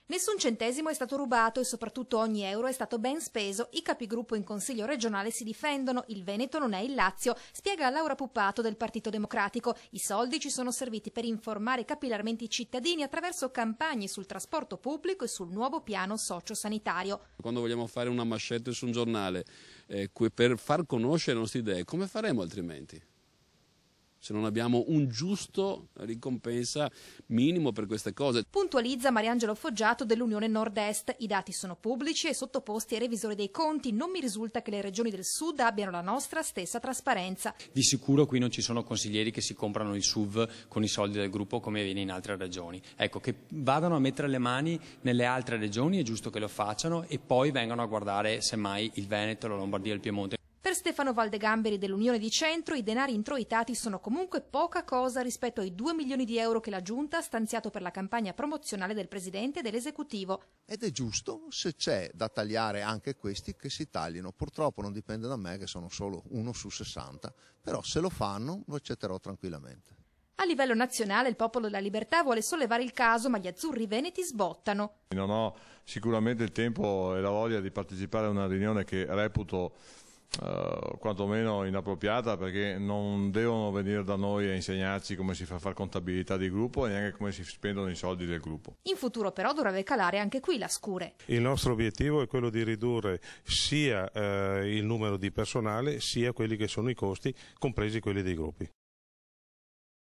Nessun centesimo è stato rubato e soprattutto ogni euro è stato ben speso. I capigruppo in Consiglio regionale si difendono. Il Veneto non è il Lazio, spiega Laura Puppato del Partito Democratico. I soldi ci sono serviti per informare capillarmente i cittadini attraverso campagne sul trasporto pubblico e sul nuovo piano sociosanitario. Quando vogliamo fare una manchette su un giornale per far conoscere le nostre idee, come faremo altrimenti? Se non abbiamo un giusto ricompensa minimo per queste cose. Puntualizza Mariangelo Foggiato dell'Unione Nord-Est. I dati sono pubblici e sottoposti ai revisori dei conti. Non mi risulta che le regioni del Sud abbiano la nostra stessa trasparenza. Di sicuro qui non ci sono consiglieri che si comprano il SUV con i soldi del gruppo come avviene in altre regioni. Ecco, che vadano a mettere le mani nelle altre regioni, è giusto che lo facciano, e poi vengano a guardare semmai il Veneto, la Lombardia e il Piemonte. Per Stefano Valdegamberi dell'Unione di Centro i denari introitati sono comunque poca cosa rispetto ai 2 milioni di euro che la Giunta ha stanziato per la campagna promozionale del Presidente e dell'Esecutivo. Ed è giusto, se c'è da tagliare anche questi, che si taglino. Purtroppo non dipende da me, che sono solo 1 su 60, però se lo fanno lo accetterò tranquillamente. A livello nazionale il Popolo della Libertà vuole sollevare il caso, ma gli azzurri veneti sbottano. Non ho sicuramente il tempo e la voglia di partecipare a una riunione che reputo quantomeno inappropriata, perché non devono venire da noi a insegnarci come si fa a fare contabilità di gruppo e neanche come si spendono i soldi del gruppo. In futuro però dovrebbe calare anche qui la scure. Il nostro obiettivo è quello di ridurre sia il numero di personale sia quelli che sono i costi, compresi quelli dei gruppi.